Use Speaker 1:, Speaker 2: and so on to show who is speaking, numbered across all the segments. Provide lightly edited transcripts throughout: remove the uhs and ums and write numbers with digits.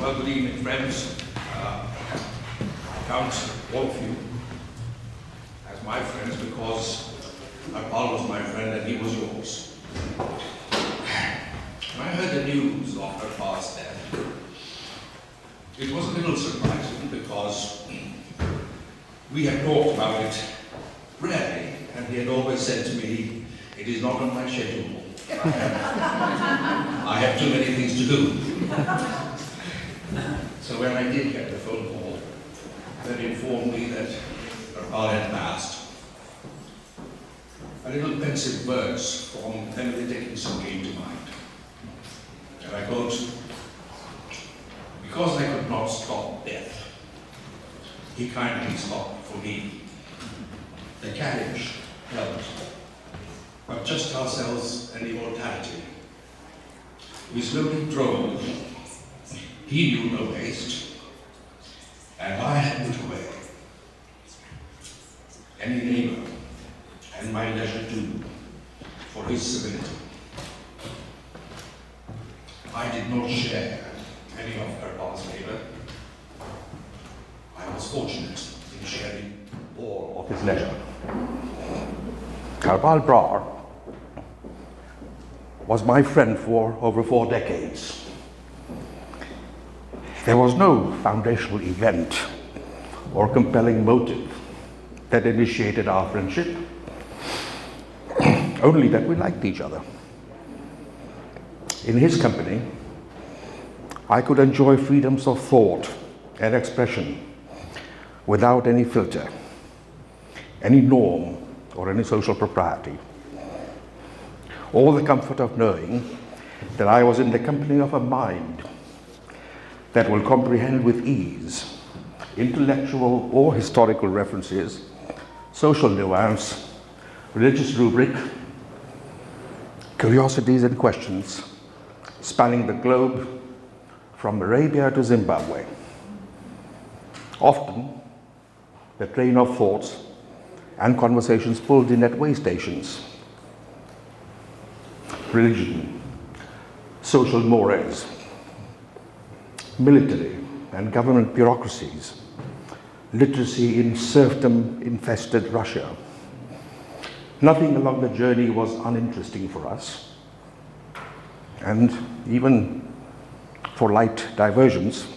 Speaker 1: Well, good evening, friends. I count all of you as my friends because Harpal was my friend and he was yours. When I heard the news of Harpal's death, it was a little surprising because we had talked about it rarely, and he had always said to me, "It is not on my schedule. I have too many things to do." So when I did get the phone call that informed me that Harpal had passed, a little pensive verse from Emily Dickinson came to mind. And I quote, "Because I could not stop death, he kindly stopped for me. The carriage held, but just ourselves and immortality. We slowly drove. He knew no haste, and I had put away any neighbor and my leisure too for his civility. I did not share any of Harpal's labor. I was fortunate in sharing all of his leisure." Harpal Brar was my friend for over 4 decades. There was no foundational event or compelling motive that initiated our friendship, only that we liked each other. In his company, I could enjoy freedoms of thought and expression without any filter, any norm, or any social propriety. All the comfort of knowing that I was in the company of a mind that will comprehend with ease intellectual or historical references, social nuance, religious rubric, curiosities and questions spanning the globe from Arabia to Zimbabwe. Often, the train of thoughts and conversations pulled in at way stations. Religion, social mores, military and government bureaucracies, literacy in serfdom-infested Russia. Nothing along the journey was uninteresting for us. And even for light diversions,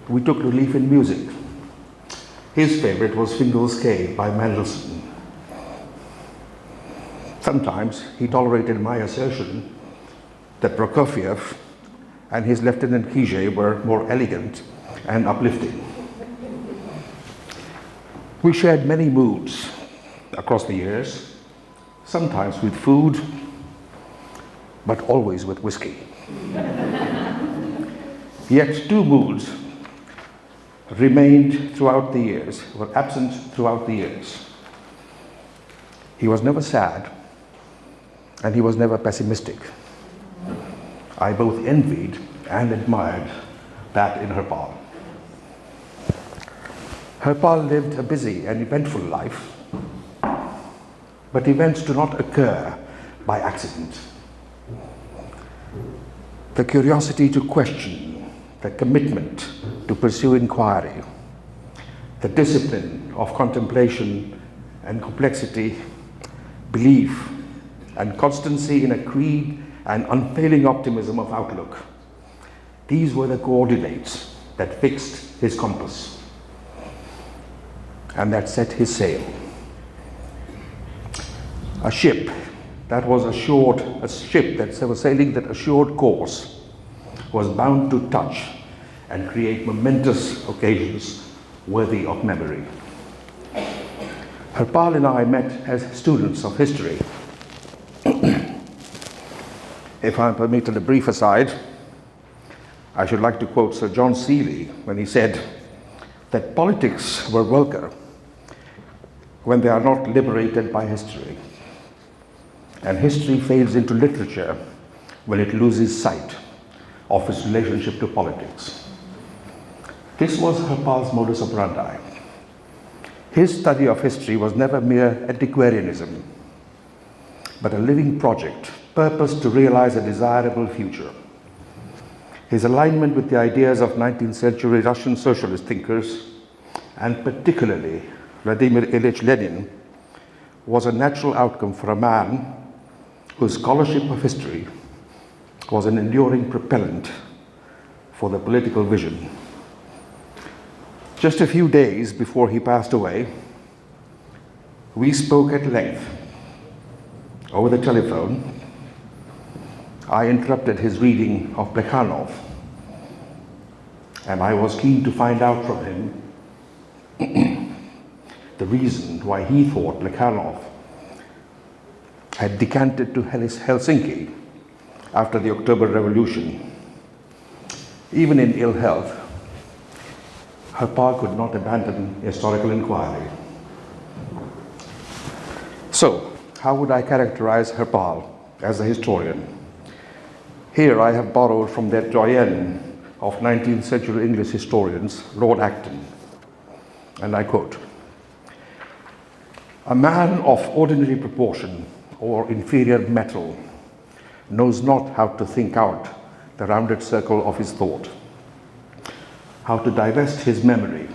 Speaker 1: we took relief in music. His favorite was Fingal's Cave by Mendelssohn. Sometimes he tolerated my assertion that Prokofiev and his Lieutenant Kijé were more elegant and uplifting. We shared many moods across the years, sometimes with food, but always with whiskey. Yet 2 moods remained throughout the years, were absent throughout the years. He was never sad, and he was never pessimistic. I both envied and admired that in Harpal. Harpal lived a busy and eventful life, but events do not occur by accident. The curiosity to question, the commitment to pursue inquiry, the discipline of contemplation and complexity, belief and constancy in a creed and unfailing optimism of outlook. These were the coordinates that fixed his compass and that set his sail. A ship that was sailing that assured course was bound to touch and create momentous occasions worthy of memory. Harpal and I met as students of history. If I'm permitted a brief aside, I should like to quote Sir John Seeley when he said that politics were vulgar when they are not liberated by history, and history fades into literature when it loses sight of its relationship to politics. This was Harpal's modus operandi. His study of history was never mere antiquarianism, but a living project purposed to realize a desirable future. His alignment with the ideas of 19th century Russian socialist thinkers, and particularly Vladimir Ilyich Lenin, was a natural outcome for a man whose scholarship of history was an enduring propellant for the political vision. Just a few days before he passed away, we spoke at length over the telephone. I interrupted his reading of Plekhanov, and I was keen to find out from him the reason why he thought Plekhanov had decanted to Helsinki after the October Revolution. Even in ill health, Harpal could not abandon historical inquiry. So, how would I characterize Harpal as a historian? Here I have borrowed from that doyen of 19th century English historians, Lord Acton, and I quote, "A man of ordinary proportion or inferior metal knows not how to think out the rounded circle of his thought, how to divest his memory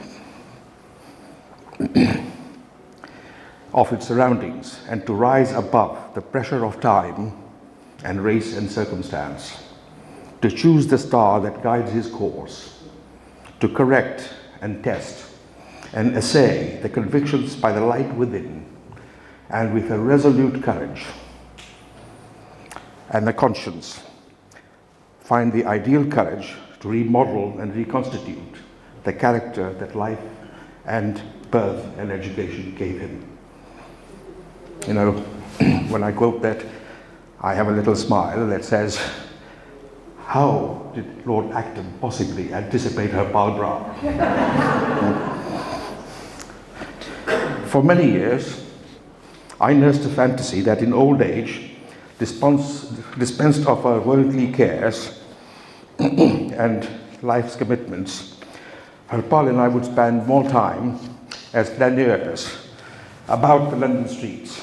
Speaker 1: of its surroundings and to rise above the pressure of time and race and circumstance, to choose the star that guides his course, to correct and test and assay the convictions by the light within, and with a resolute courage and a conscience, find the ideal courage to remodel and reconstitute the character that life and birth and education gave him." You know, when I quote that, I have a little smile that says, how did Lord Acton possibly anticipate Harpal Brar? For many years, I nursed a fantasy that in old age, dispensed of our worldly cares and life's commitments, Harpal and I would spend more time as flaneurs about the London streets,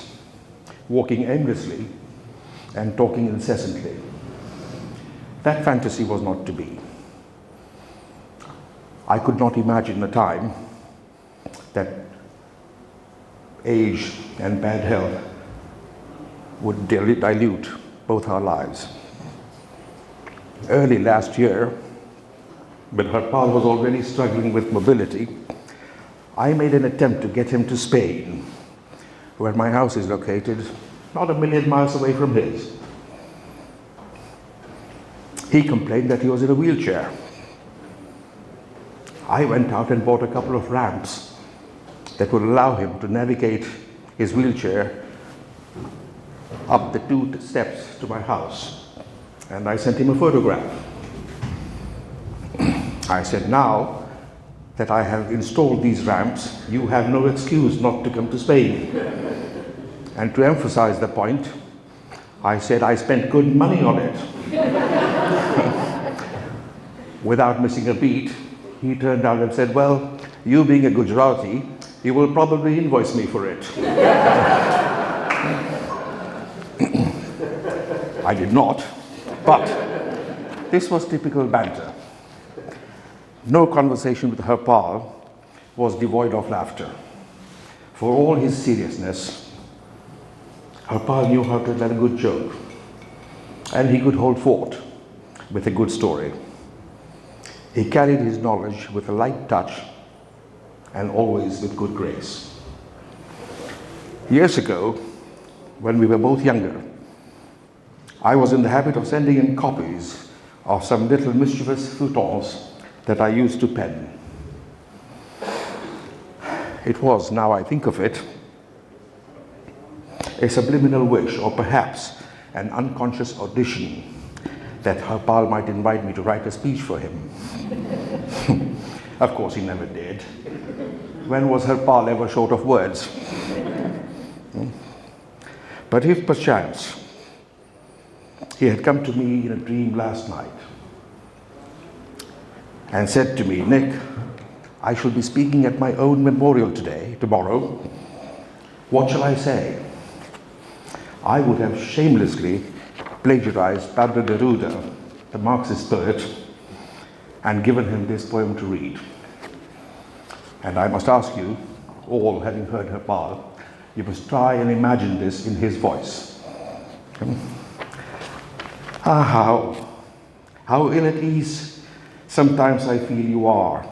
Speaker 1: walking aimlessly and talking incessantly. That fantasy was not to be. I could not imagine a time that age and bad health would dilute both our lives. Early last year, when Harpal was already struggling with mobility, I made an attempt to get him to Spain, where my house is located, not a million miles away from his. He complained that he was in a wheelchair. I went out and bought a couple of ramps that would allow him to navigate his wheelchair up the 2 steps to my house. And I sent him a photograph. I said, now that I have installed these ramps, you have no excuse not to come to Spain. And to emphasize the point, I said I spent good money on it. Without missing a beat, he turned out and said, well, you being a Gujarati, you will probably invoice me for it. I did not, but this was typical banter. No conversation with Harpal was devoid of laughter. For all his seriousness, Harpal knew how to tell a good joke, and he could hold fort with a good story. He carried his knowledge with a light touch and always with good grace. Years ago, when we were both younger, I was in the habit of sending him copies of some little mischievous feuilletons that I used to pen. It was, now I think of it, a subliminal wish, or perhaps an unconscious audition, that Harpal might invite me to write a speech for him. Of course, he never did. When was Harpal ever short of words? But if perchance he had come to me in a dream last night and said to me, Nick, I shall be speaking at my own memorial tomorrow, what shall I say? I would have shamelessly plagiarized Pablo Neruda, the Marxist poet, and given him this poem to read. And I must ask you, all having heard Harpal, you must try and imagine this in his voice. How ill at ease sometimes I feel you are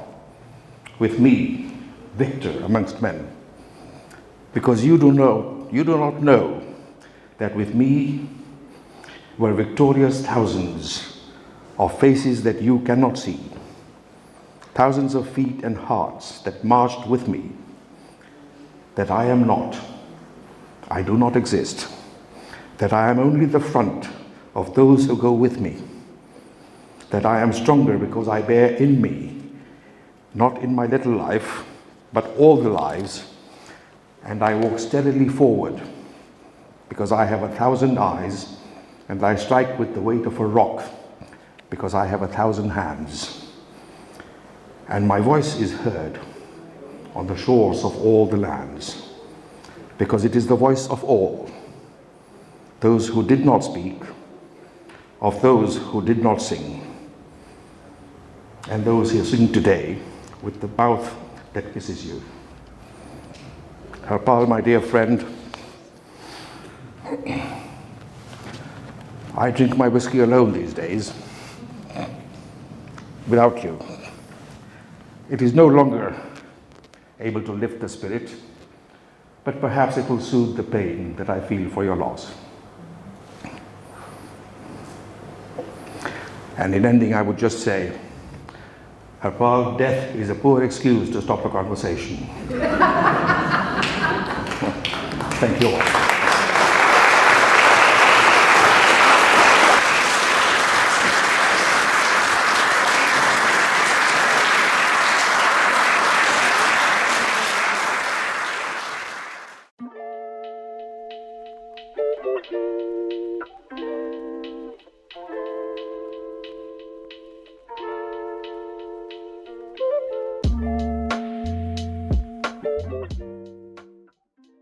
Speaker 1: with me, victor amongst men, because you do not know that with me were victorious thousands of faces that you cannot see, thousands of feet and hearts that marched with me, that I am not, I do not exist, that I am only the front of those who go with me, that I am stronger because I bear in me, not in my little life, but all the lives, and I walk steadily forward because I have 1,000 eyes, and I strike with the weight of a rock because I have 1,000 hands. And my voice is heard on the shores of all the lands, because it is the voice of all, those who did not speak, of those who did not sing, and those who sing today with the mouth that kisses you. Harpal, my dear friend, I drink my whiskey alone these days, without you. It is no longer able to lift the spirit, but perhaps it will soothe the pain that I feel for your loss. And in ending, I would just say, Harpal, death is a poor excuse to stop a conversation. Thank you all.
Speaker 2: Thank you.